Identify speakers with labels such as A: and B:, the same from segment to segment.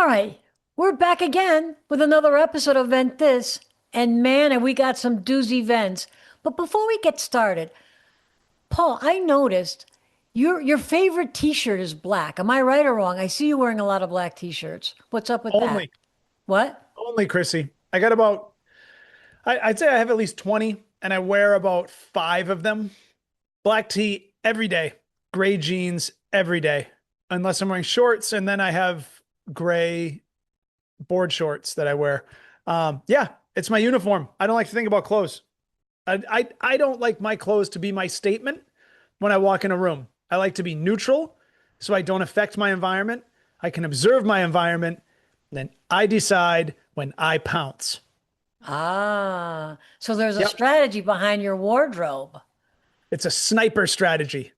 A: All right, we're back again with another episode of Ventthis, and man, have we got some doozy vents. But before we get started, Paul, I noticed your favorite T-shirt is black. Am I right or wrong? I see you wearing a lot of black T-shirts. What's up with that?
B: Only,
A: What?
B: only Chrissy. I got about, I'd say I have at least 20 and I wear about five of them. Black tee every day, gray jeans every day, unless I'm wearing shorts. And then I have gray board shorts that I wear. Yeah, it's my uniform. I don't like to think about clothes. I don't like my clothes to be my statement when I walk in a room. I like to be neutral so I don't affect my environment. I can observe my environment. Then I decide when I pounce.
A: Ah, so there's a
B: Yep.
A: strategy behind your wardrobe.
B: It's a sniper strategy.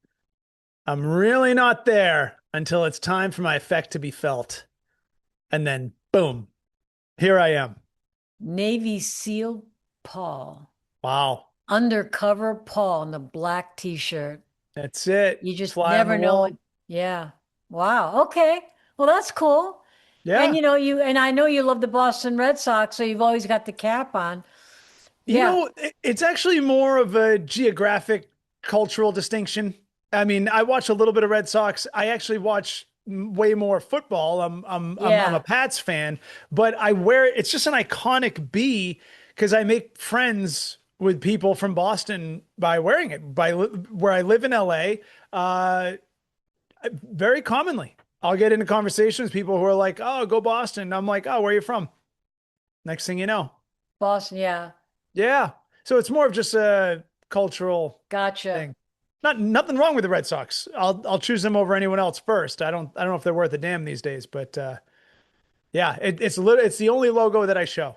B: I'm really not there until it's time for my effect to be felt. And then, boom, here I am.
A: Navy SEAL Paul,
B: Wow.
A: undercover Paul in the black T-shirt.
B: That's it.
A: You just
B: Fly on the
A: never know it.
B: wall.
A: Yeah. Wow. Okay. Well, that's cool. And
B: Yeah.
A: I know you love the Boston Red Sox, so you've always got the cap on.
B: You
A: Yeah.
B: know, it's actually more of a geographic cultural distinction. I mean, I watch a little bit of Red Sox. I actually watch way more football. I'm a
A: Yeah.
B: Pats fan, but I wear it's just an iconic B because I make friends with people from Boston by wearing it. Where I live in LA, very commonly I'll get into conversations with people who are like, "Oh, go Boston." I'm like, "Oh, where are you from?" Next thing you know,
A: Boston. Yeah.
B: yeah. So it's more of just a cultural
A: Gotcha.
B: thing. Nothing wrong with the Red Sox. I'll choose them over anyone else first. I don't know if they're worth a damn these days, but yeah, it's the only logo that I show.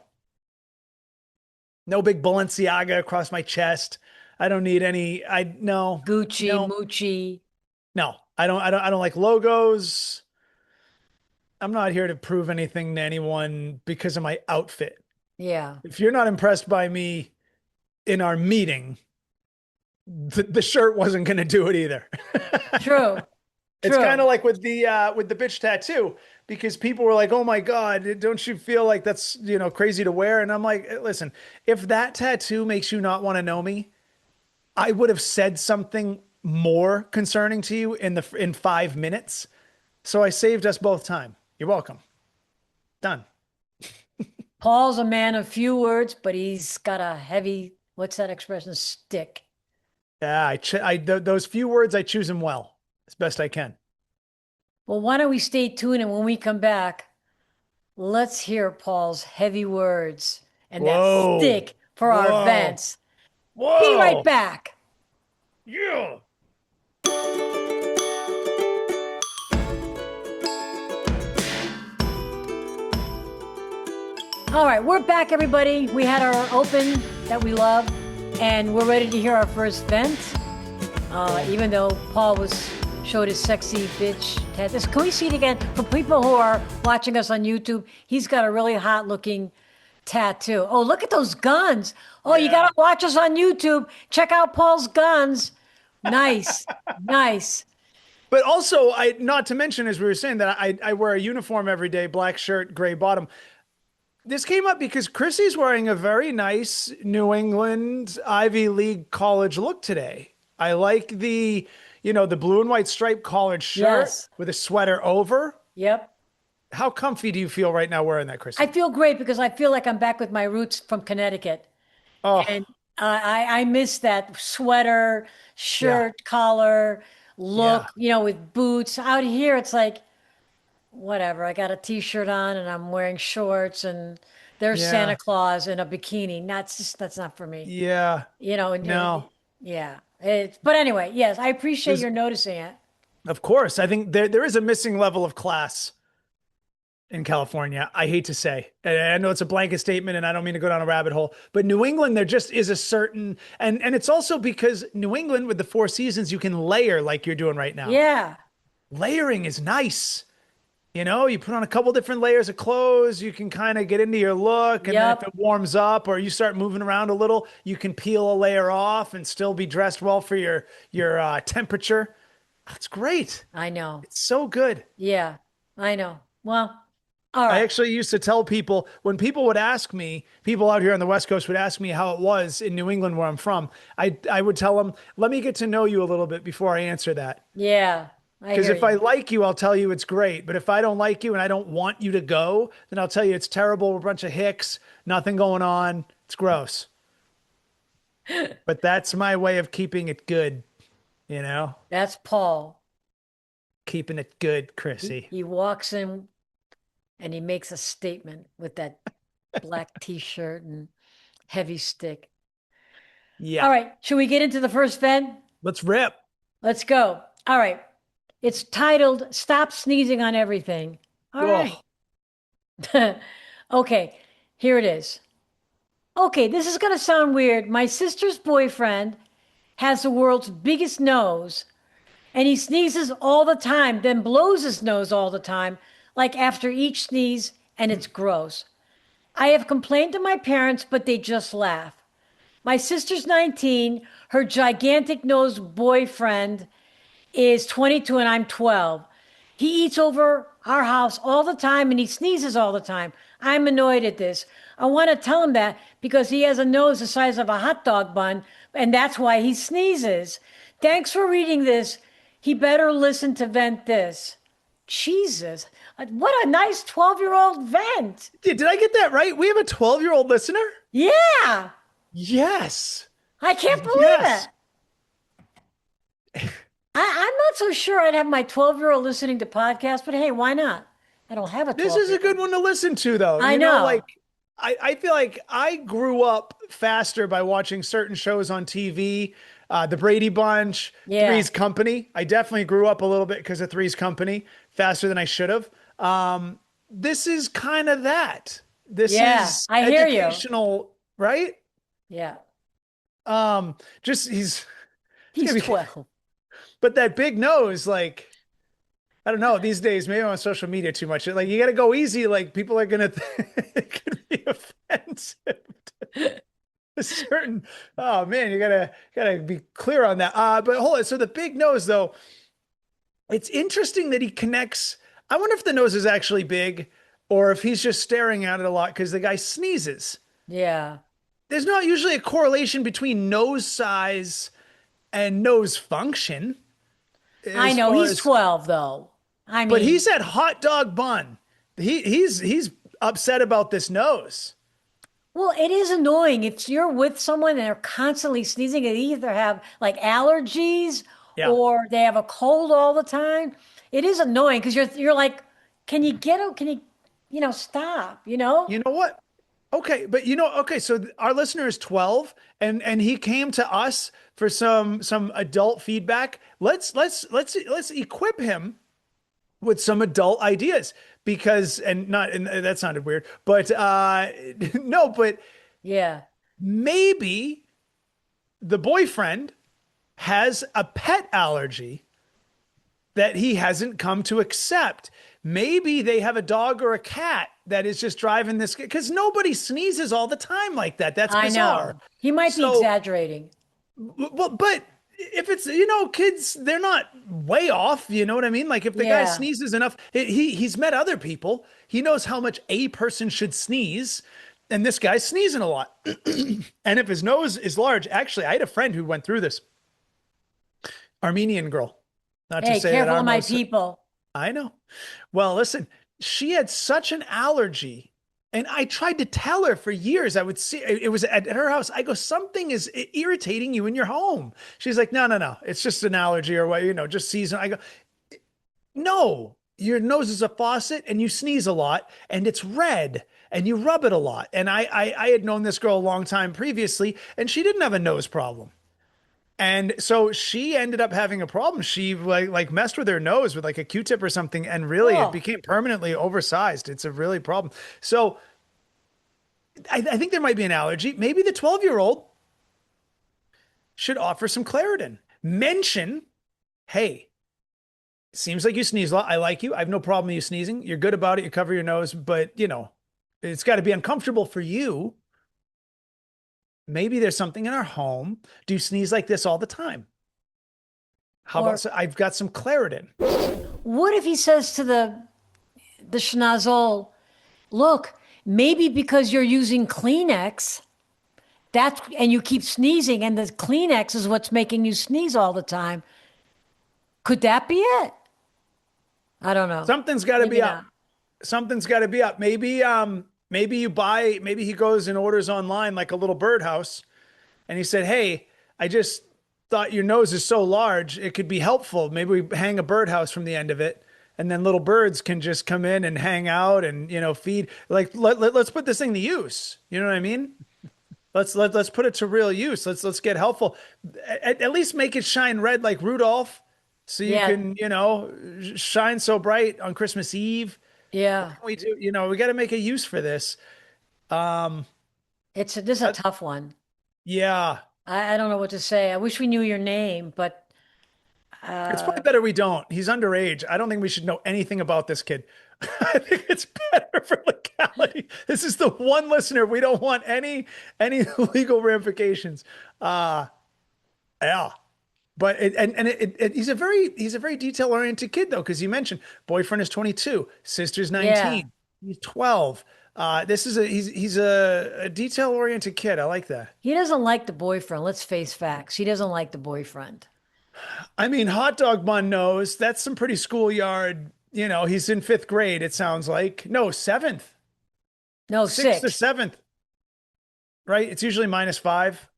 B: No big Balenciaga across my chest. I don't need any. I no
A: Gucci,
B: no
A: Mucci.
B: no. I don't like logos. I'm not here to prove anything to anyone because of my outfit.
A: Yeah.
B: If you're not impressed by me in our meeting, the shirt wasn't going to do it either.
A: True.
B: It's kind
A: True.
B: of like with the bitch tattoo because people were like, "Oh my God, don't you feel like that's, crazy to wear?" And I'm like, "Listen, if that tattoo makes you not want to know me, I would have said something more concerning to you in 5 minutes. So I saved us both time. You're welcome. Done."
A: Paul's a man of few words, but he's got a heavy, what's that expression? Stick.
B: Yeah, those few words I choose them well as best I can.
A: Well, why don't we stay tuned and when we come back, let's hear Paul's heavy words and that
B: Whoa.
A: stick for our
B: Whoa.
A: events. Be right
B: Whoa.
A: back.
B: Yeah.
A: All right, we're back, everybody. We had our open that we love, and we're ready to hear our first vent. Even though Paul showed his sexy bitch tattoo. Can we see it again for people who are watching us on YouTube? He's got a really hot looking tattoo. Oh, look at those guns! Oh, you
B: Yeah.
A: gotta watch us on YouTube. Check out Paul's guns. Nice, nice.
B: But also, I not to mention, as we were saying, that I wear a uniform every day, black shirt, gray bottom. This came up because Chrissy's wearing a very nice New England Ivy League college look today. I like the blue and white striped collared shirt
A: Yes.
B: with a sweater over.
A: Yep.
B: How comfy do you feel right now wearing that,
A: I
B: Chrissy?
A: feel great because I feel like I'm back with my roots from Connecticut. And
B: Oh,
A: I miss that sweater,
B: yeah,
A: shirt, collar
B: yeah,
A: look, with boots. Out here, it's like, whatever. I got a t-shirt on and I'm wearing shorts and there's Santa
B: yeah,
A: Claus in a bikini. That's not for me.
B: yeah.
A: And
B: No,
A: yeah. But anyway, yes, I appreciate
B: there's,
A: your noticing it.
B: of course, I think there is a missing level of class in California. I hate to say, and I know it's a blanket statement and I don't mean to go down a rabbit hole, but New England, there just is a certain, and it's also because New England with the four seasons, you can layer like you're doing right now.
A: Yeah.
B: Layering is nice. You put on a couple different layers of clothes, you can kind of get into your look. And then if
A: Yep.
B: it warms up or you start moving around a little, you can peel a layer off and still be dressed well for your temperature. That's great.
A: I know.
B: It's so good.
A: Yeah. I know. Well. All
B: I
A: right.
B: actually used to tell people when people would ask me, people out here on the West Coast would ask me how it was in New England where I'm from. I would tell them, let me get to know you a little bit before I answer that.
A: Yeah, I
B: Because
A: hear
B: if I
A: you.
B: like you, I'll tell you it's great. But if I don't like you and I don't want you to go, then I'll tell you it's terrible. We're a bunch of hicks, nothing going on. It's gross. But that's my way of keeping it good, you know?
A: That's Paul.
B: Keeping it good,
A: He
B: Chrissy.
A: he walks in and he makes a statement with that black t-shirt and heavy stick. All
B: Yeah.
A: right, should we get into the first vent?
B: Let's rip.
A: Let's go. All right. It's titled Stop Sneezing on Everything. All right.
B: Oh,
A: Okay, here it is. Okay, this is going to sound weird. My sister's boyfriend has the world's biggest nose, and he sneezes all the time, then blows his nose all the time, like after each sneeze, and it's gross. I have complained to my parents, but they just laugh. My sister's 19, her gigantic nose boyfriend is 22 and I'm 12. He eats over our house all the time and he sneezes all the time. I'm annoyed at this. I want to tell him that because he has a nose the size of a hot dog bun and that's why he sneezes. Thanks for reading this. He better listen to Ventthis. Jesus, what a nice 12-year-old vent.
B: did I get that right? We have a 12-year-old listener?
A: Yeah,
B: Yes.
A: I can't believe it.
B: Yes.
A: I'm not so sure I'd have my 12-year-old listening to podcasts, but hey, why not? I don't have a
B: This is a
A: 12-year-old.
B: good one to listen to, though.
A: I
B: You know, like
A: know.
B: I feel like I grew up faster by watching certain shows on TV. The Brady Bunch,
A: Yeah.
B: Three's Company. I definitely grew up a little bit because of Three's Company faster than I should have. This is kind of that. This
A: Yeah.
B: is
A: I hear you.
B: educational, right?
A: Yeah.
B: Just it's
A: He's
B: gonna be,
A: 12.
B: but that big nose, like. I don't know. These days, maybe I'm on social media too much. Like you got to go easy. Like people are gonna it could be offensive to a certain. Oh man, you gotta be clear on that. But hold on. So the big nose, though, it's interesting that he connects. I wonder if the nose is actually big, or if he's just staring at it a lot because the guy sneezes.
A: Yeah.
B: There's not usually a correlation between nose size and nose function
A: I
B: as
A: know.
B: far
A: He's
B: as.
A: 12, though. I
B: But he
A: mean,
B: said hot dog bun. He's upset about this nose.
A: well, it is annoying. If you're with someone and they're constantly sneezing, they either have like allergies
B: Yeah.
A: or they have a cold all the time. It is annoying because you're like, can you get him? Can you, stop,
B: You know what? Okay, but okay, so our listener is 12 and he came to us for some adult feedback. Let's equip him with some adult ideas because and not and that sounded weird, but no, but
A: Yeah.
B: maybe the boyfriend has a pet allergy that he hasn't come to accept. Maybe they have a dog or a cat that is just driving this because nobody sneezes all the time like that. That's
A: I
B: bizarre.
A: know. He might be
B: So,
A: exaggerating.
B: well, but if it's kids, they're not way off. You know what I mean? Like if the guy
A: Yeah.
B: sneezes enough, he's met other people. He knows how much a person should sneeze, and this guy's sneezing a lot. And if his nose is large, actually, I had a friend who went through this. Armenian girl. Not to
A: Hey,
B: say that
A: careful
B: our
A: of my
B: most
A: people.
B: I know. Well, listen, she had such an allergy. And I tried to tell her for years. I would see it was at her house. I go, something is irritating you in your home. She's like, no, no, no. It's just an allergy or what, just season. I go, no, your nose is a faucet and you sneeze a lot and it's red and you rub it a lot. And I had known this girl a long time previously and she didn't have a nose problem. And so she ended up having a problem. She like messed with her nose with like a Q-tip or something, and really it
A: Oh,
B: became permanently oversized. It's a really problem. So I think there might be an allergy. Maybe the 12-year-old should offer some Claritin. Mention, hey, seems like you sneeze a lot. I like you. I have no problem with you sneezing. You're good about it. You cover your nose, but it's got to be uncomfortable for you. Maybe there's something in our home. Do you sneeze like this all the time? How
A: or
B: about I've got some Claritin.
A: what if he says to the schnozzle, Look, maybe because you're using Kleenex, and you keep sneezing, and the Kleenex is what's making you sneeze all the time. Could that be it? I don't know.
B: Something's got to
A: Maybe
B: be
A: not.
B: up. Something's got to be up. Maybe he goes and orders online like a little birdhouse, and he said, "Hey, I just thought your nose is so large, it could be helpful. Maybe we hang a birdhouse from the end of it, and then little birds can just come in and hang out and feed. Like let's put this thing to use. You know what I mean? Let's put it to real use. Let's get helpful. At least make it shine red like Rudolph, so you
A: Yeah,
B: can shine so bright on Christmas Eve. What
A: yeah.
B: can we do? We got to make a use for this. Um,
A: This is a
B: uh,
A: tough one.
B: yeah,
A: I don't know what to say. I wish we knew your name, but
B: it's probably better we don't. He's underage. I don't think we should know anything about this kid. I think it's better for legality. This is the one listener we don't want any legal ramifications. Uh yeah. But he's a very detail oriented kid though, because you mentioned boyfriend is 22, sister's
A: yeah,
B: 19, he's 12. This is a detail oriented kid. I like that.
A: he doesn't like the boyfriend. Let's face facts. He doesn't like the boyfriend.
B: I mean, hot dog bun knows that's some pretty schoolyard. He's in fifth grade. It sounds like no seventh,
A: No,
B: sixth or
A: sixth.
B: seventh, right? It's usually -5.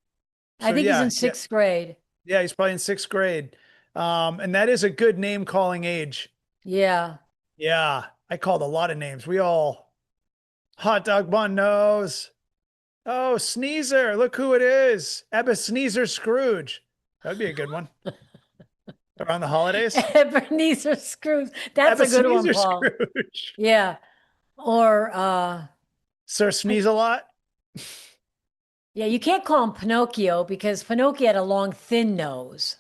A: I
B: So
A: think he's
B: yeah,
A: in
B: yeah,
A: sixth grade.
B: yeah. He's probably in sixth grade, and that is a good name calling age.
A: Yeah.
B: Yeah, I called a lot of names. We all hot dog bun knows. Oh, Sneezer, look who it is. Ebenezer Scrooge. That'd be a good one around the holidays.
A: Ebenezer Scrooge. That's a good one,
B: Ebenezer
A: Paul.
B: Scrooge.
A: Yeah. Or
B: Sir Sneeze a lot.
A: yeah, you can't call him Pinocchio because Pinocchio had a long, thin nose.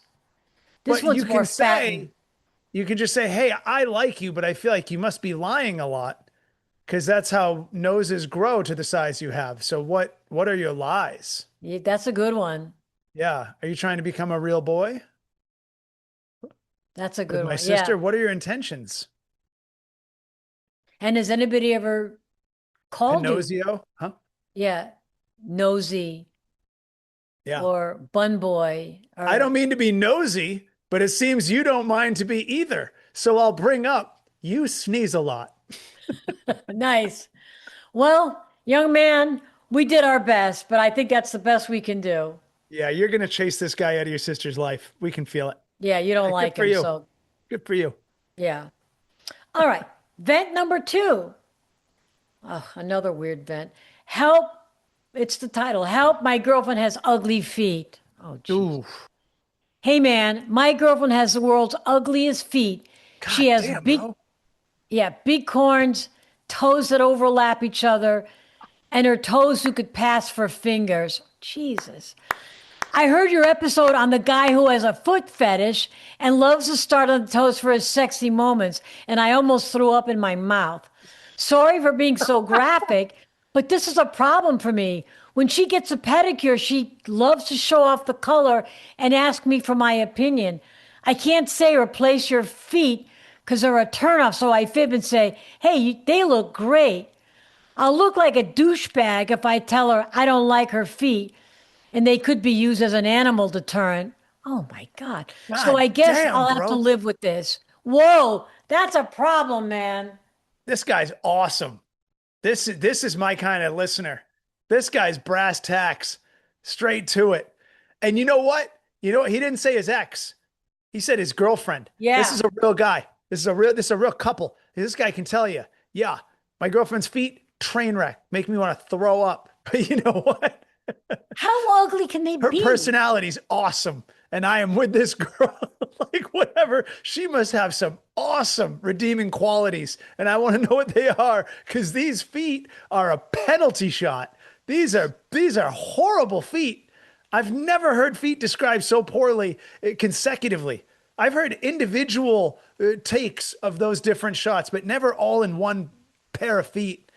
A: This
B: But
A: one's more fattened.
B: you can just say, hey, I like you, but I feel like you must be lying a lot because that's how noses grow to the size you have. So what are your lies?
A: Yeah, that's a good one.
B: Yeah. Are you trying to become a real boy
A: That's a
B: with
A: good
B: my
A: one. Yeah.
B: sister? What are your intentions?
A: And has anybody ever called you?
B: Pinocchio? Huh?
A: Yeah, nosy
B: Yeah.
A: or bun boy
B: I
A: or
B: don't mean to be nosy, but it seems you don't mind to be either. So I'll bring up you sneeze a lot.
A: nice. Well, young man, we did our best, but I think that's the best we can do.
B: Yeah, you're going to chase this guy out of your sister's life. We can feel it.
A: Yeah, you don't
B: Good
A: like
B: for
A: him,
B: you.
A: so
B: Good for you.
A: yeah. All right. Vent number two. Oh, another weird vent. Help. It's the title. Help, my girlfriend has ugly feet. Oh, jeez.
B: Ooh,
A: Hey, man, my girlfriend has the world's ugliest feet. She
B: God
A: has
B: damn,
A: big,
B: bro.
A: yeah, big corns, toes that overlap each other, and her toes who could pass for fingers. Jesus. I heard your episode on the guy who has a foot fetish and loves to start on the toes for his sexy moments, and I almost threw up in my mouth. Sorry for being so graphic, but this is a problem for me. When she gets a pedicure, she loves to show off the color and ask me for my opinion. I can't say replace your feet because they're a turnoff, so I fib and say, hey, they look great. I'll look like a douchebag if I tell her I don't like her feet and they could be used as an animal deterrent. Oh my God. So
B: God
A: I guess
B: damn,
A: I'll have to
B: bro.
A: live with this. Whoa, that's a problem, man.
B: This guy's awesome. This is my kind of listener. This guy's brass tacks, straight to it. And you know what? He didn't say his ex. He said his girlfriend. This is
A: Yeah.
B: a real guy. This is a real couple. This guy can tell you, yeah, my girlfriend's feet, train wreck, make me want to throw up. But you know what?
A: How ugly can they
B: Her
A: be?
B: personality's awesome. And I am with this girl. Like, whatever. She must have some awesome redeeming qualities. And I want to know what they are because these feet are a penalty shot. These are horrible feet. I've never heard feet described so poorly consecutively. I've heard individual takes of those different shots, but never all in one pair of feet.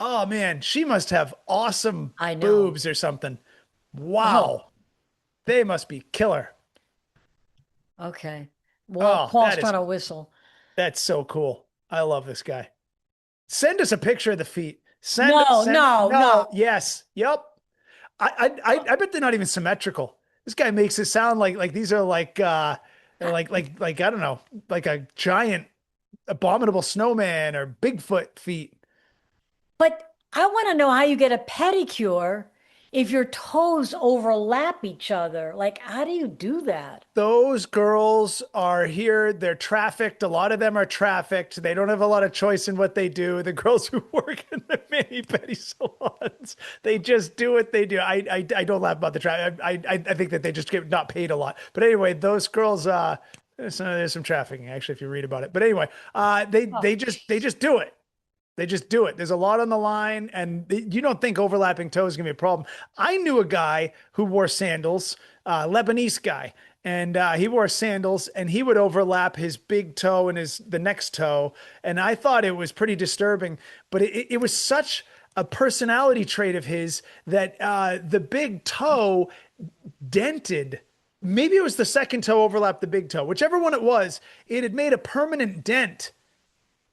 B: Oh man, she must have awesome
A: I know.
B: boobs or something.
A: Oh,
B: Wow. They must be killer.
A: okay. Well,
B: Oh,
A: Paul's trying to whistle.
B: that's so cool. I love this guy. Send us a picture of the feet.
A: No, no,
B: No,
A: no.
B: yes, yep. I bet they're not even symmetrical. This guy makes it sound like these are like I don't know, like a giant abominable snowman or Bigfoot feet.
A: But I want to know how you get a pedicure if your toes overlap each other. Like, how do you do that?
B: Those girls are here. They're trafficked. A lot of them are trafficked. They don't have a lot of choice in what they do. The girls who work in the mani pedi salons, they just do what they do. I don't laugh about the traffic. I think that they just get not paid a lot. But anyway, those girls, there's some trafficking actually if you read about it. But anyway,
A: Oh,
B: they just do it. They just do it. There's a lot on the line, and you don't think overlapping toes is gonna be a problem. I knew a guy who wore sandals, Lebanese guy, and he wore sandals, and he would overlap his big toe and his the next toe, and I thought it was pretty disturbing. But it was such a personality trait of his that the big toe dented. Maybe it was the second toe overlapped the big toe, whichever one it was. It had made a permanent dent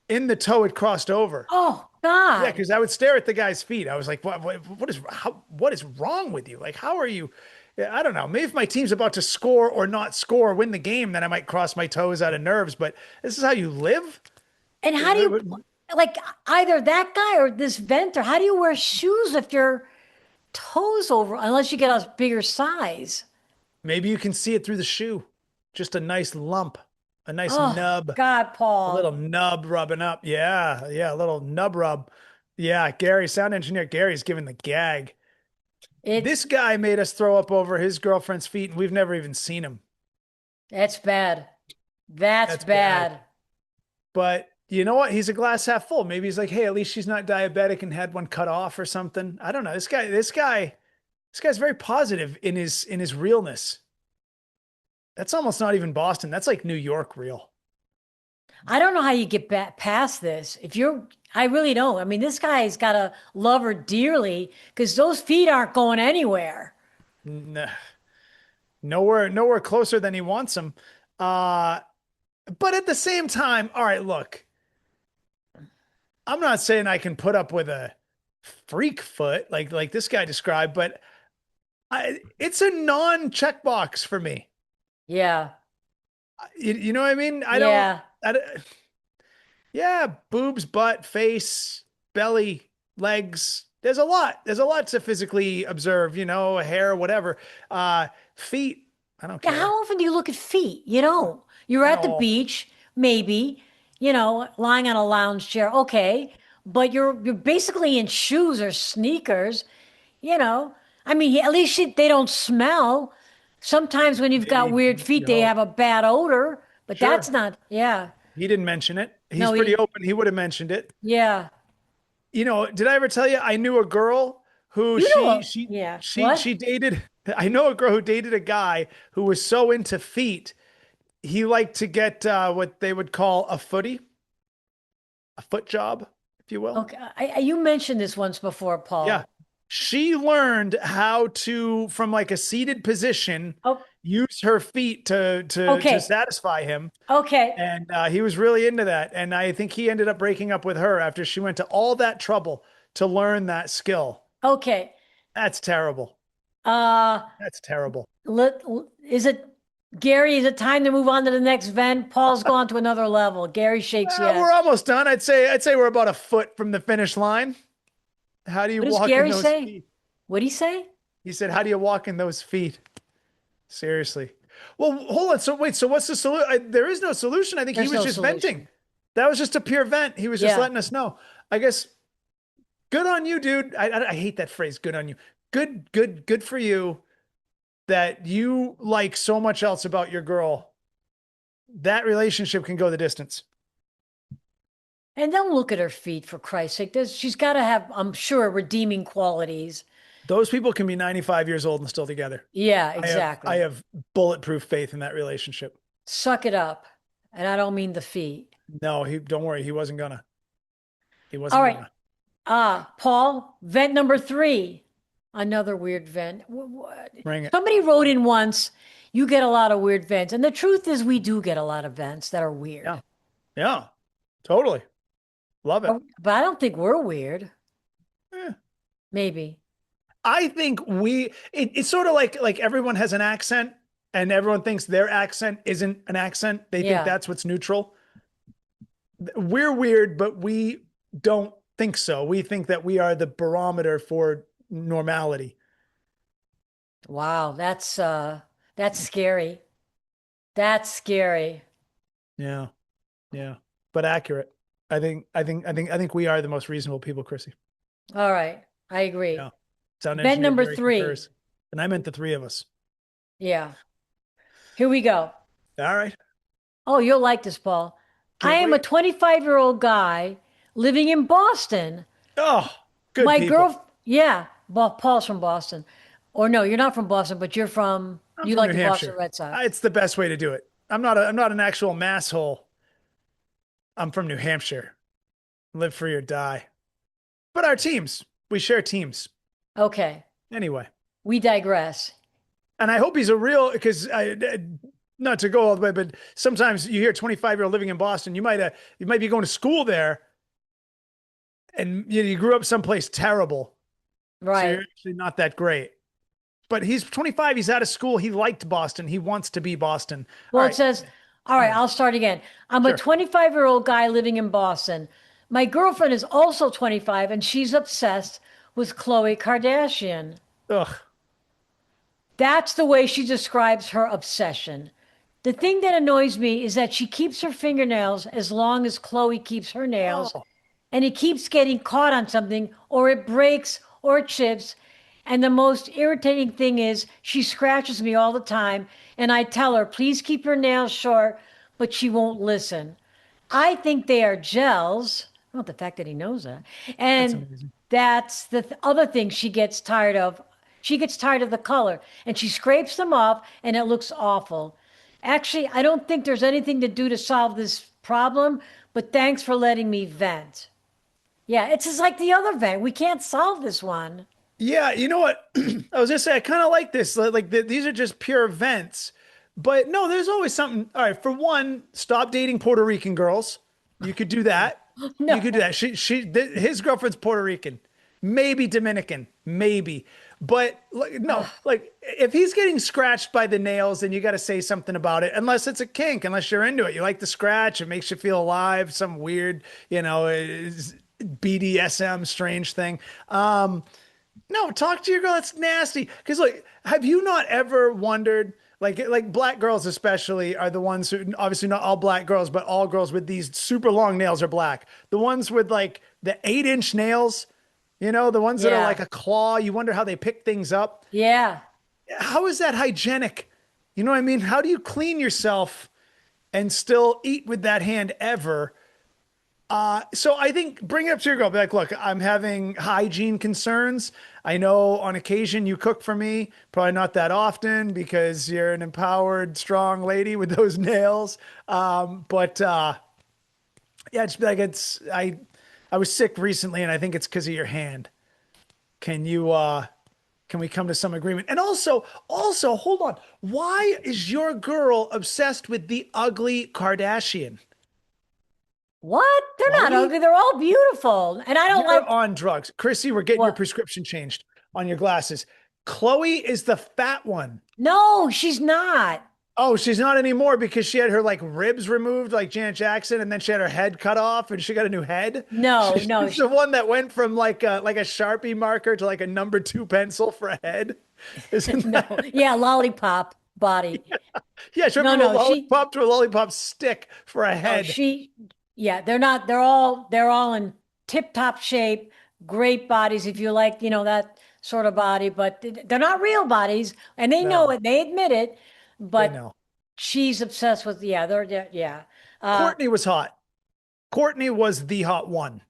B: in the toe it crossed over.
A: oh
B: Yeah,
A: God.
B: because I would stare at the guy's feet. I was like, what is wrong with you? Like, how are you? Yeah, I don't know. Maybe if my team's about to score or not score, win the game, then I might cross my toes out of nerves. But this is how you live?
A: And how do you, like, either that guy or this venter, how do you wear shoes if your toes over, unless you get a bigger size?
B: Maybe you can see it through the shoe. Just a nice lump, a nice
A: Oh
B: nub,
A: God,
B: a little
A: Paul.
B: nub rubbing up. Yeah, yeah, a little nub rub. Yeah, Gary, sound engineer Gary's giving the gag. This
A: It's,
B: guy made us throw up over his girlfriend's feet, and we've never even seen him.
A: that's bad. That's
B: That's bad.
A: bad.
B: But you know what? He's a glass half full. Maybe he's like, hey, at least she's not diabetic and had one cut off or something. I don't know. This guy's very positive in his realness. That's almost not even Boston. That's like New York real.
A: I don't know how you get back past this. If you're, I really don't. I mean, this guy's got to love her dearly because those feet aren't going anywhere.
B: N- nowhere closer than he wants them. Uh, but at the same time, all right, look, I'm not saying I can put up with a freak foot like this guy described, but it's a non checkbox for me.
A: Yeah.
B: You know what I mean?
A: Yeah.
B: Yeah, boobs, butt, face, belly, legs. There's a lot. There's a lot to physically observe, hair, whatever. Feet, I don't
A: Yeah.
B: care.
A: How often do you look at feet? You don't. You're at the
B: No,
A: beach, maybe, lying on a lounge chair. Okay. But you're basically in shoes or sneakers, you know. I mean, at least they don't smell. Sometimes when you've got
B: maybe,
A: weird feet,
B: you
A: they
B: hope.
A: have a bad odor, but that's
B: Sure.
A: not, yeah.
B: He didn't mention it. He's
A: No,
B: pretty open. He would have mentioned it.
A: yeah.
B: Did I ever tell you I knew a girl who
A: You know, yeah. What?
B: she dated I know a girl who dated a guy who was so into feet, he liked to get what they would call a footy, a foot job, if you will.
A: Okay. You mentioned this once before,
B: Yeah.
A: Paul.
B: She learned how to, from like a seated position,
A: Oh,
B: use her feet to
A: okay.
B: satisfy him.
A: Okay.
B: And he was really into that. And I think he ended up breaking up with her after she went to all that trouble to learn that skill.
A: Okay.
B: That's terrible.
A: Uh,
B: That's terrible.
A: let, is it, Gary, is it time to move on to the next vent? Paul's gone to another level. Gary shakes
B: We're
A: yes.
B: almost done. I'd say we're about a foot from the finish line. How do you
A: What does
B: walk in
A: Gary
B: those
A: say?
B: feet?
A: What'd he say?
B: He said, "How do you walk in those feet?" Seriously. Well, hold on. So wait. So what's the solution? There is no solution. I think he
A: There's
B: was
A: no
B: just venting.
A: solution.
B: That was just a pure vent. He was just
A: Yeah.
B: letting us know. I guess good on you, dude. I hate that phrase. Good on you. Good for you that you like so much else about your girl. That relationship can go the distance.
A: And don't look at her feet for Christ's sake. She's got to have, I'm sure, redeeming qualities.
B: Those people can be 95 years old and still together.
A: Yeah,
B: I
A: exactly.
B: have bulletproof faith in that relationship.
A: Suck it up. And I don't mean the feet.
B: No, he don't worry, he wasn't gonna. He
A: All
B: wasn't
A: right.
B: gonna.
A: Paul, vent number three. Another weird vent.
B: Bring it.
A: Somebody wrote in once, you get a lot of weird vents. And the truth is, we do get a lot of vents that are weird.
B: Yeah. Yeah. Totally. Love it.
A: But I don't think we're weird.
B: Eh.
A: Maybe.
B: I think it's sort of like everyone has an accent and everyone thinks their accent isn't an accent. They think
A: Yeah.
B: that's what's neutral. We're weird, but we don't think so. We think that we are the barometer for normality.
A: Wow, that's scary. That's scary.
B: Yeah. Yeah. But accurate. I think we are the most reasonable people, Chrissy.
A: All right. I agree.
B: Yeah. Sound
A: Vent
B: engineer
A: number
B: Gary
A: three.
B: concurs. And I meant the three of us.
A: Yeah. Here we go.
B: All right.
A: Oh, you'll like this, Paul. I
B: Can't
A: am a
B: wait.
A: 25-year-old guy living in Boston.
B: Oh, good
A: My
B: people.
A: yeah, Paul's from Boston. Or no, you're not from Boston, but
B: I'm
A: you
B: from
A: like
B: New
A: the Boston
B: Hampshire.
A: Red Sox.
B: It's the best way to do it. I'm not an actual masshole. I'm from New Hampshire. Live free or die. But our teams, we share teams.
A: Okay.
B: Anyway.
A: We digress.
B: And I hope he's a real, because not to go all the way, but sometimes you hear 25-year-old living in Boston. You might be going to school there and you grew up someplace terrible. So you're
A: Right.
B: actually not that great. But he's 25. He's out of school. He liked Boston. He wants to be Boston. All
A: Well, it
B: right.
A: says, all
B: Go
A: right,
B: ahead.
A: I'll start again. I'm a
B: Sure.
A: 25-year-old guy living in Boston. My girlfriend is also 25 and she's obsessed with Khloe Kardashian.
B: Ugh.
A: That's the way she describes her obsession. The thing that annoys me is that she keeps her fingernails as long as Khloe keeps her nails,
B: Oh,
A: and it keeps getting caught on something, or it breaks, or it chips. And the most irritating thing is she scratches me all the time, and I tell her, please keep your nails short, but she won't listen. I think they are gels. Well, the fact that he knows that.
B: that's
A: And
B: amazing.
A: that's the other thing she gets tired of. She gets tired of the color and she scrapes them off and it looks awful. Actually, I don't think there's anything to do to solve this problem, but thanks for letting me vent. Yeah, it's just like the other vent. We can't solve this one.
B: Yeah, you know what? I was just saying, I kind of like this. These are just pure events, but no, there's always something. All right, for one, stop dating Puerto Rican girls. You could do that. You could do
A: No.
B: that. His girlfriend's Puerto Rican, maybe Dominican, maybe. But like, no, like if he's getting scratched by the nails, then you got to say something about it. Unless it's a kink, unless you're into it, you like the scratch, it makes you feel alive. Some weird, BDSM strange thing. No, talk to your girl. That's nasty. Because like, have you not ever wondered, like black girls especially are the ones who, obviously not all black girls, but all girls with these super long nails are black. The ones with like the 8-inch nails, the ones that are like
A: Yeah.
B: a claw. You wonder how they pick things up.
A: Yeah.
B: How is that hygienic? You know what I mean? How do you clean yourself and still eat with that hand ever? So I think bring it up to your girl. Be like, look, I'm having hygiene concerns. I know on occasion you cook for me, probably not that often because you're an empowered, strong lady with those nails. But yeah, just be like, I was sick recently and I think it's because of your hand. Can you, can we come to some agreement? And also, hold on. Why is your girl obsessed with the ugly Kardashian?
A: What? They're not
B: Chloe?
A: ugly. They're all beautiful. And I don't
B: You're
A: like
B: on drugs. Chrissy, we're getting your
A: what?
B: prescription changed on your glasses. Chloe is the fat one.
A: No, she's not.
B: Oh, she's not anymore because she had her like ribs removed like Janet Jackson and then she had her head cut off and she got a new head.
A: No, no.
B: She's the one that went from like a Sharpie marker to like a number two pencil for a head. Isn't
A: No.
B: that?
A: Yeah, lollipop body.
B: Yeah, she went
A: No,
B: from a
A: no, she
B: lollipop to a lollipop stick for a
A: no,
B: head.
A: yeah, they're not, they're all in tip-top shape, great bodies if you like, that sort of body, but they're not real bodies, and they know
B: No,
A: it, they admit it,
B: they
A: but
B: know.
A: she's obsessed with, yeah, yeah. Uh,
B: Courtney was hot. Courtney was the hot one.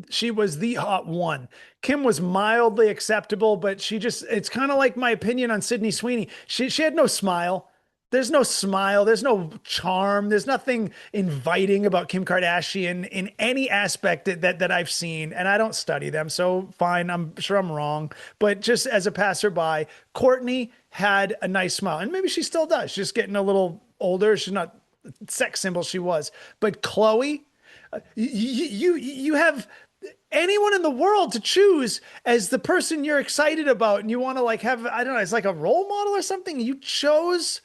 B: She was the hot one. Kim was mildly acceptable, but it's kind of like my opinion on Sydney Sweeney. She had no smile. There's no smile. There's no charm. There's nothing inviting about Kim Kardashian in any aspect that I've seen. And I don't study them. So fine. I'm sure I'm wrong. But just as a passerby, Courtney had a nice smile. And maybe she still does. She's just getting a little older. She's not sex symbol she was. But Chloe, You have anyone in the world to choose as the person you're excited about, and you want to like have, I don't know, it's like a role model or something. You chose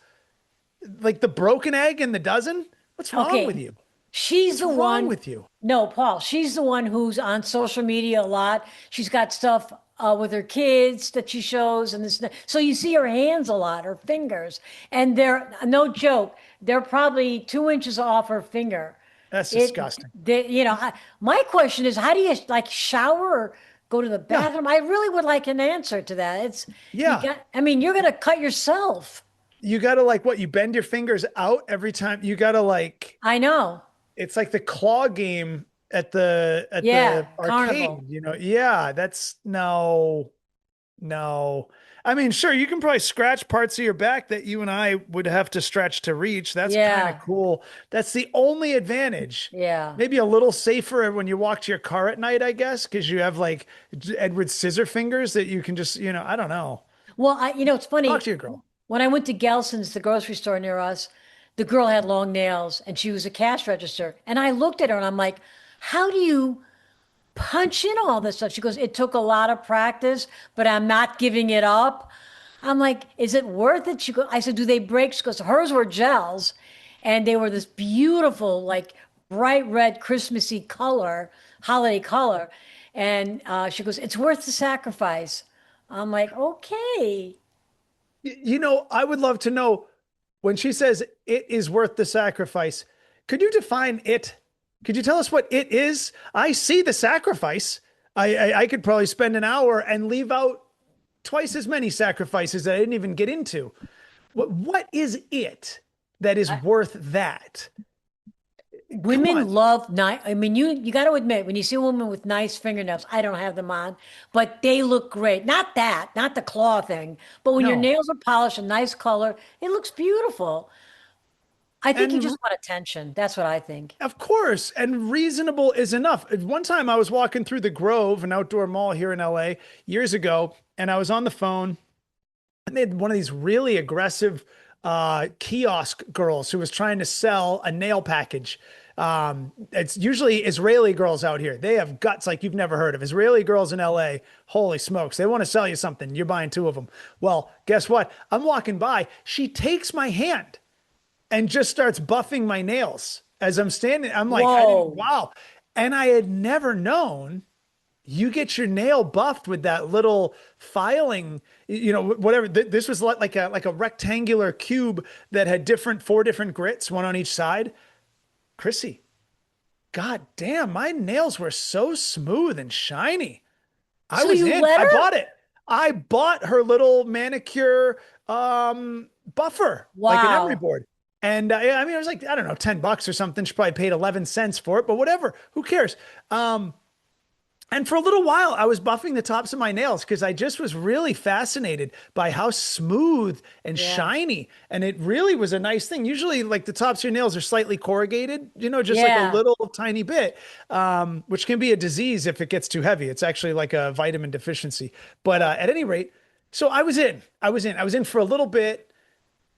B: like the broken egg in the dozen. What's wrong with
A: Okay,
B: you?
A: she's
B: What's
A: the
B: wrong
A: one.
B: with you?
A: No, Paul, she's the one who's on social media a lot. She's got stuff with her kids that she shows, and this. So you see her hands a lot, her fingers, and they're no joke. They're probably 2 inches off her finger.
B: That's
A: It,
B: disgusting.
A: my question is, how do you like shower or go to the
B: Yeah.
A: bathroom? I really would like an answer to that. It's you
B: Yeah.
A: got. I mean, you're gonna cut yourself.
B: You got to like what? You bend your fingers out every time. You got to like,
A: I know.
B: it's like the claw game at
A: Yeah,
B: the
A: carnival.
B: arcade, you know. Yeah, that's no. No. I mean, sure, you can probably scratch parts of your back that you and I would have to stretch to reach. That's kind of
A: Yeah,
B: cool. That's the only advantage.
A: yeah.
B: Maybe a little safer when you walk to your car at night, I guess, because you have like Edward scissor fingers that you can just, I don't know.
A: Well, it's
B: Talk
A: funny.
B: to your girl.
A: When I went to Gelson's, the grocery store near us, the girl had long nails and she was a cash register. And I looked at her and I'm like, how do you punch in all this stuff? She goes, it took a lot of practice, but I'm not giving it up. I'm like, is it worth it? I said, do they break? She goes, hers were gels and they were this beautiful, like bright red, Christmassy color, holiday color. And she goes, it's worth the sacrifice. I'm like, okay.
B: I would love to know when she says it is worth the sacrifice. Could you define it? Could you tell us what it is? I see the sacrifice. I could probably spend an hour and leave out twice as many sacrifices that I didn't even get into. What is it that is worth that? Come on.
A: Women love nice. I mean, you got to admit when you see a woman with nice fingernails, I don't have them on, but they look great. Not that, not the claw thing, but when your
B: No.
A: nails are polished, a nice color, it looks beautiful. I think you
B: And
A: just want attention. That's what I think.
B: of course, and reasonable is enough. One time I was walking through the Grove, an outdoor mall here in LA, years ago, and I was on the phone, and they had one of these really aggressive kiosk girls who was trying to sell a nail package. It's usually Israeli girls out here. They have guts like you've never heard of. Israeli girls in LA, holy smokes, they want to sell you something. You're buying two of them. Well, guess what? I'm walking by. She takes my hand and just starts buffing my nails as I'm standing. I'm like,
A: Whoa.
B: wow. And I had never known you get your nail buffed with that little filing, whatever. This was like a rectangular cube that had four different grits, one on each side. Chrissy, god damn, my nails were so smooth and shiny. I
A: So
B: was
A: you
B: in.
A: let
B: I
A: her?
B: bought it. I bought her little manicure buffer, like an emery
A: Wow.
B: board. And yeah, I mean, it was like, I don't know, $10 or something. She probably paid 11 cents for it, but whatever. Who cares? And for a little while, I was buffing the tops of my nails because I just was really fascinated by how smooth and
A: Yeah.
B: shiny. And it really was a nice thing. Usually, like the tops of your nails are slightly corrugated, just like a
A: Yeah.
B: little tiny bit, which can be a disease if it gets too heavy. It's actually like a vitamin deficiency. But at any rate, so I was in. I was in for a little bit.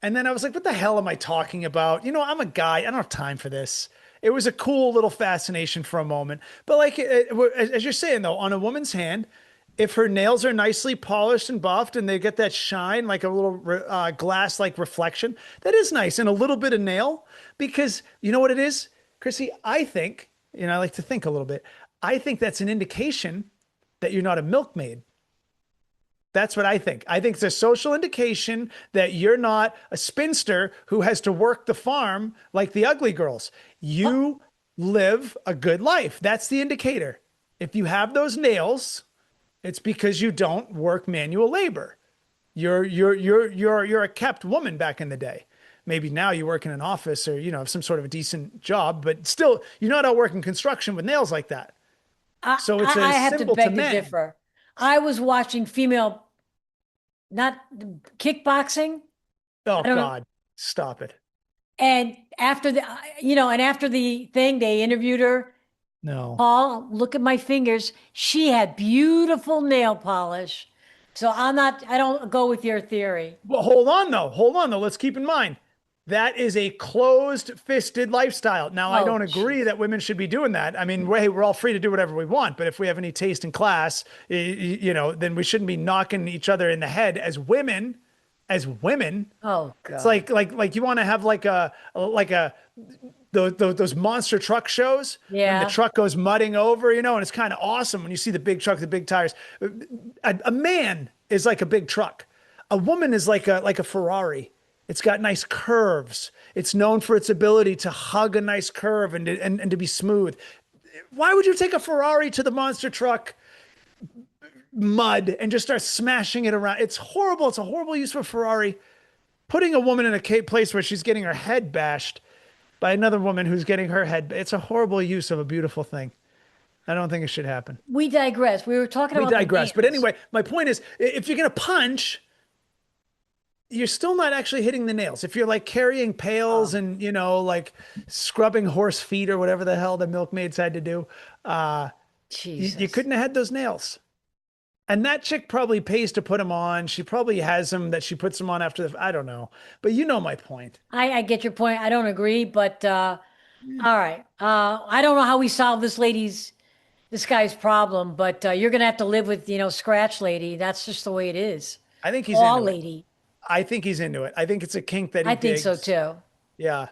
B: And then I was like, what the hell am I talking about? I'm a guy. I don't have time for this. It was a cool little fascination for a moment. But like, as you're saying though, on a woman's hand, if her nails are nicely polished and buffed and they get that shine, like a little glass like reflection, that is nice. And a little bit of nail, because you know what it is, Chrissy? I think, I like to think a little bit. I think that's an indication that you're not a milkmaid. That's what I think. I think it's a social indication that you're not a spinster who has to work the farm like the ugly girls.
A: Oh,
B: You live a good life. That's the indicator. If you have those nails, it's because you don't work manual labor. You're a kept woman back in the day. Maybe now you work in an office or have some sort of a decent job, but still you're not out working construction with nails like that. So it's a
A: I have to
B: symbol to
A: beg to
B: men.
A: differ. I was watching female, not kickboxing.
B: Oh
A: I don't know.
B: God, stop it.
A: And after and after the thing, they interviewed her.
B: No.
A: Paul, look at my fingers. She had beautiful nail polish. So I don't go with your theory.
B: Well, hold on though. Hold on though. Let's keep in mind That is a closed-fisted lifestyle. Now, I
A: Oh,
B: don't agree
A: jeez.
B: that women should be doing that. I mean, we're all free to do whatever we want, but if we have any taste in class, then we shouldn't be knocking each other in the head as women. As women,
A: Oh,
B: it's
A: God.
B: like you want to have like a those monster truck shows when the
A: Yeah.
B: truck goes mudding over, and it's kind of awesome when you see the big truck, the big tires. A man is like a big truck. A woman is like a Ferrari. It's got nice curves. It's known for its ability to hug a nice curve and to be smooth. Why would you take a Ferrari to the monster truck mud and just start smashing it around? It's horrible. It's a horrible use of a Ferrari. Putting a woman in a place where she's getting her head bashed by another woman who's getting her head. It's a horrible use of a beautiful thing. I don't think it should happen.
A: We digress. We were talking
B: We
A: about the
B: digress. But
A: nails.
B: anyway, my point is if you're going to punch, you're still not actually hitting the nails. If you're like carrying pails
A: Oh,
B: and, like scrubbing horse feet or whatever the hell the milkmaids had to do, you
A: Jesus.
B: couldn't have had those nails. And that chick probably pays to put them on. She probably has them that she puts them on after I don't know. But you know my point.
A: I get your point. I don't agree, but all right. I don't know how we solve this guy's problem, but you're gonna have to live with, Scratch Lady. That's just the way it is.
B: I think he's
A: All
B: into it.
A: lady.
B: I think he's into it. I think it's a kink that he
A: I think so
B: digs.
A: too.
B: Yeah.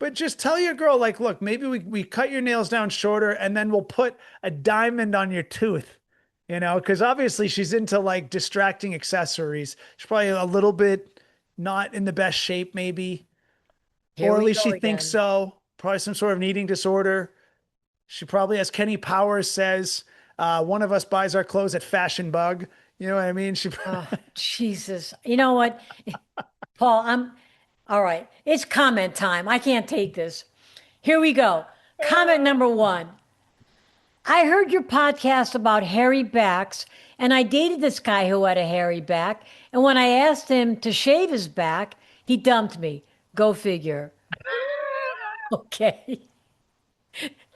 B: But just tell your girl, like, look, maybe we cut your nails down shorter and then we'll put a diamond on your tooth, because obviously she's into like distracting accessories. She's probably a little bit not in the best shape, maybe,
A: Here
B: or at
A: we
B: least
A: go
B: she thinks
A: again.
B: so. Probably some sort of an eating disorder. She probably, as Kenny Powers says, one of us buys our clothes at Fashion Bug. You know what I mean? She,
A: Oh, Jesus. You know what, Paul? All right. It's comment time. I can't take this. Here we go. Comment number one. I heard your podcast about hairy backs, and I dated this guy who had a hairy back. And when I asked him to shave his back, he dumped me. Go figure. Okay.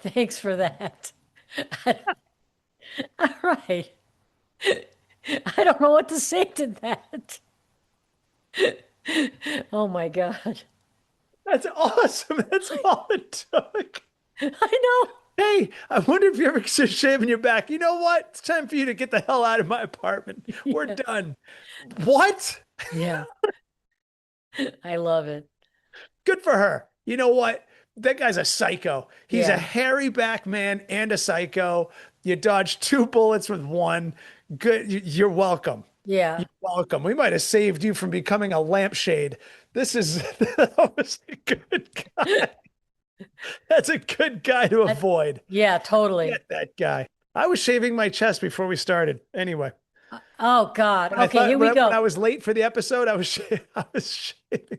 A: Thanks for that. All right. I don't know what to say to that. Oh my God.
B: that's awesome. That's all it took.
A: I know.
B: Hey, I wonder if you're ever shaving your back. You know what? It's time for you to get the hell out of my apartment. We're
A: Yeah.
B: done. What?
A: Yeah. I love it.
B: Good for her. You know what? That guy's a psycho. He's a
A: Yeah.
B: hairy back man and a psycho. You dodged two bullets with one. Good. You're welcome.
A: Yeah.
B: You're welcome. We might have saved you from becoming a lampshade. This is that was a good guy. That's a good guy to
A: I-
B: avoid.
A: yeah, totally.
B: Get that guy. I was shaving my chest before we started. Anyway,
A: Oh God.
B: when I
A: Okay,
B: thought
A: here we
B: when I
A: go.
B: was late for the episode, I was shaving.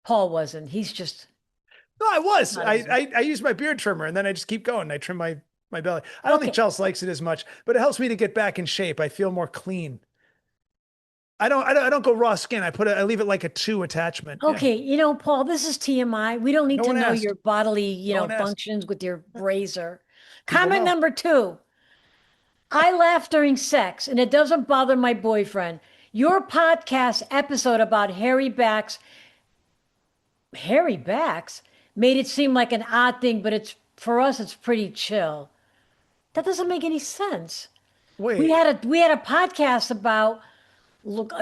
A: Paul wasn't. He's just
B: No, I was.
A: not as
B: I used my beard trimmer and then I just keep going. I trim my belly. I don't think
A: okay.
B: Chelsea likes it as much, but it helps me to get back in shape. I feel more clean. I don't go raw skin. I leave it like a two attachment. Yeah.
A: Okay, Paul, this is TMI. We don't need
B: No
A: to
B: one
A: know
B: asked.
A: your bodily,
B: No one asked.
A: functions with your razor.
B: People
A: Comment
B: know.
A: number two. I laugh during sex and it doesn't bother my boyfriend. Your podcast episode about hairy backs made it seem like an odd thing, but for us it's pretty chill. That doesn't make any sense. We
B: Wait.
A: had a podcast about look,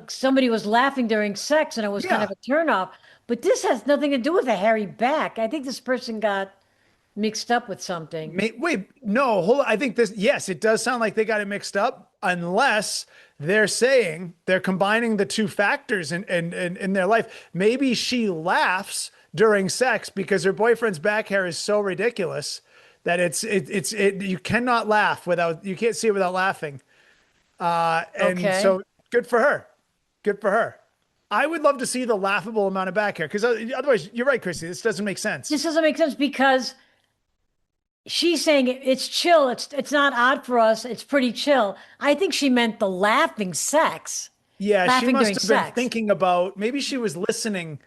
A: somebody was laughing during sex and it was kind
B: Yeah.
A: of a turnoff. But this has nothing to do with a hairy back. I think this person got mixed up with something.
B: Wait, no, hold on. I think yes, it does sound like they got it mixed up, unless they're saying they're combining the two factors in their life. Maybe she laughs during sex because her boyfriend's back hair is so ridiculous that you cannot laugh you can't see it without laughing. And
A: Okay.
B: so good for her. Good for her. I would love to see the laughable amount of back hair because otherwise, you're right, Chrissy. This doesn't make sense.
A: This doesn't make sense because she's saying it's chill. It's not odd for us. It's pretty chill. I think she meant the laughing sex,
B: Yeah, she
A: laughing
B: must
A: during
B: have been
A: sex.
B: thinking about maybe she was listening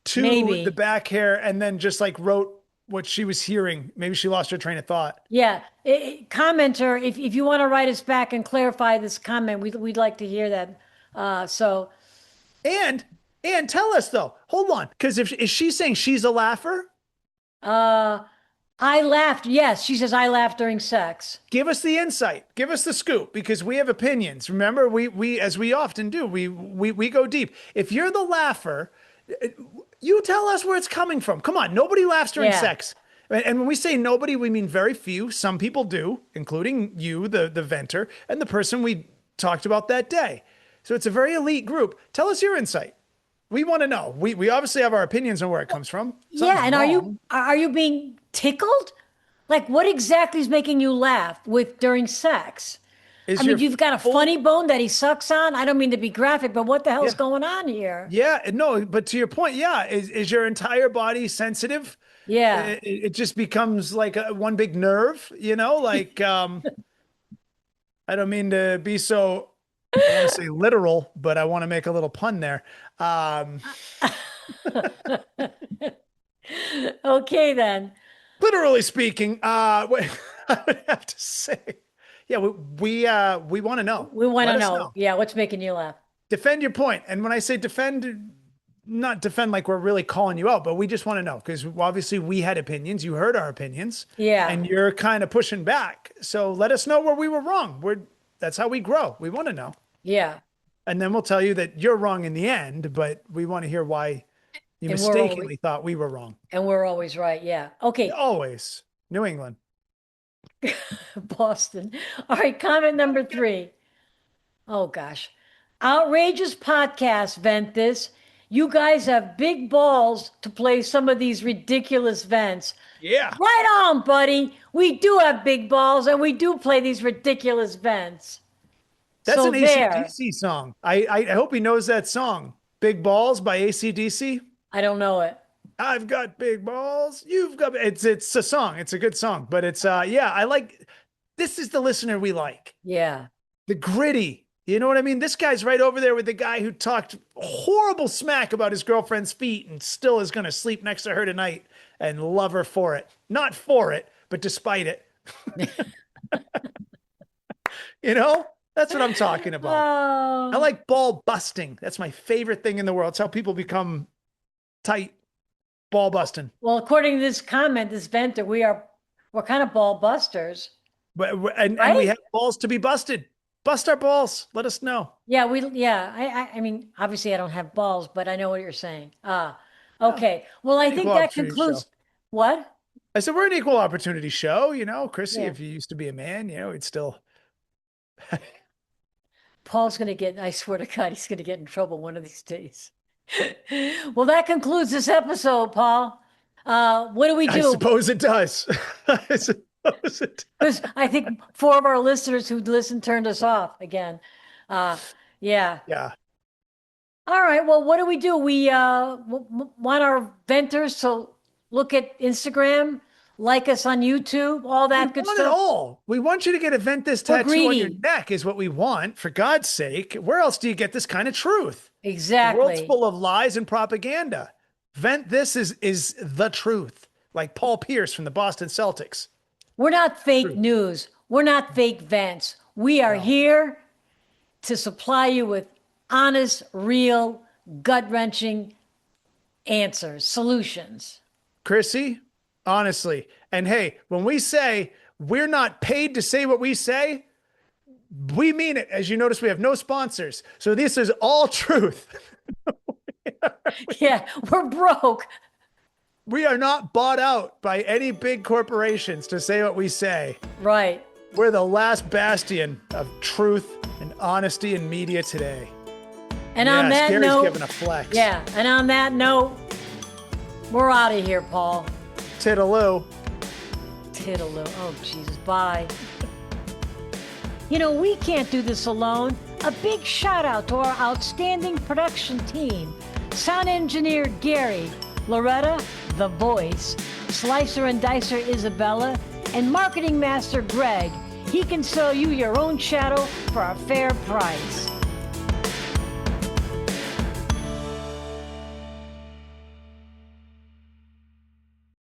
B: to the
A: Maybe.
B: back hair and then just like wrote what she was hearing. Maybe she lost her train of thought.
A: Yeah. Commenter, if you want to write us back and clarify this comment, we'd like to hear that. So
B: And And tell us though, hold on, because if is she saying she's a laugher?
A: Uh, I laughed. Yes, she says I laughed during sex.
B: Give us the insight. Give us the scoop because we have opinions. Remember, we as we often do, we go deep. If you're the laugher, you tell us where it's coming from. Come on, nobody laughs during
A: Yeah.
B: sex. And when we say nobody, we mean very few. Some people do, including you, the venter, and the person we talked about that day. So it's a very elite group. Tell us your insight. We want to know. We obviously have our opinions on where it comes from.
A: Yeah,
B: Something's
A: and
B: wrong.
A: are you being tickled? Like what exactly is making you laugh with during sex?
B: Is
A: I mean,
B: your
A: you've got a
B: full
A: funny bone that he sucks on. I don't mean to be graphic, but what the hell's
B: yeah.
A: going on here?
B: Yeah, no, but to your point, yeah, is your entire body sensitive?
A: Yeah.
B: It just becomes like one big nerve, like I don't mean to be so, I want to say literal, but I want to make a little pun there. Um,
A: Okay, then.
B: Literally speaking, I would have to say, yeah, we want to know.
A: We want
B: Let
A: to
B: us
A: know.
B: know.
A: Yeah, what's making you laugh?
B: Defend your point. And when I say defend, not defend like we're really calling you out, but we just want to know because obviously we had opinions. You heard our opinions,
A: Yeah.
B: and you're kind of pushing back. So let us know where we were wrong. That's how we grow. We want to know,
A: Yeah.
B: and then we'll tell you that you're wrong in the end. But we want to hear why you
A: And we're always,
B: mistakenly thought we were wrong.
A: and we're always right. Yeah. Okay.
B: Always New England.
A: Boston. All right, comment number 3. Oh gosh. Outrageous podcast, Ventthis. You guys have big balls to play some of these ridiculous vents.
B: Yeah,
A: Right on, buddy. We do have big balls and we do play these ridiculous vents.
B: that's
A: So
B: an
A: there.
B: AC/DC song. I hope he knows that song. Big Balls by AC/DC.
A: I don't know it.
B: I've got big balls. You've got it's a song. It's a good song, but it's yeah, I like this is the listener we like.
A: Yeah.
B: The gritty. You know what I mean? This guy's right over there with the guy who talked horrible smack about his girlfriend's feet and still is going to sleep next to her tonight and love her for it. Not for it, but despite it. That's what I'm talking about. I
A: Oh.
B: like ball busting. That's my favorite thing in the world. It's how people become tight. Ball busting.
A: Well, according to this comment, this venter, we're kind of ball busters,
B: And
A: right?
B: we have balls to be busted. Bust our balls. Let us know.
A: Yeah, I mean, obviously I don't have balls, but I know what you're saying. Okay. Well, I think
B: Equal
A: that
B: opportunity
A: concludes
B: show.
A: what?
B: I said we're an equal opportunity show. Chrissy,
A: Yeah.
B: if you used to be a man, it's still.
A: Paul's gonna get, I swear to God, he's gonna get in trouble one of these days. Well, that concludes this episode, Paul. What do we
B: I
A: do?
B: suppose it does. I suppose it.
A: Because I think 4 of our listeners who listened turned us off again. Yeah.
B: Yeah.
A: All right. Well, what do? We want our venters to look at Instagram, like us on YouTube, all
B: We
A: that good
B: want it
A: stuff.
B: all. We want you to get a Ventthis
A: We're
B: tattoo on your
A: greedy.
B: neck, is what we want. For God's sake, where else do you get this kind of truth? The world's
A: Exactly.
B: full of lies and propaganda. Ventthis is the truth, like Paul Pierce from the Boston Celtics.
A: We're not fake
B: True.
A: news. We're not fake vents. We are
B: No.
A: here to supply you with honest, real, gut-wrenching answers, solutions.
B: Chrissy, honestly. And hey, when we say we're not paid to say what we say, we mean it. As you notice, we have no sponsors. So this is all truth.
A: Yeah, we're broke.
B: We are not bought out by any big corporations to say what we say.
A: Right.
B: We're the last bastion of truth and honesty in media today.
A: And on that
B: Gary's
A: note,
B: giving a flex.
A: yeah, and on that note, we're out of here, Paul.
B: Tiddaloo.
A: Tiddaloo. Oh, Jesus. Bye. We can't do this alone. A big shout out to our outstanding production team. Sound engineer Gary, Loretta, the voice, slicer and dicer Isabella, and marketing master Greg. He can sell you your own shadow for a fair price.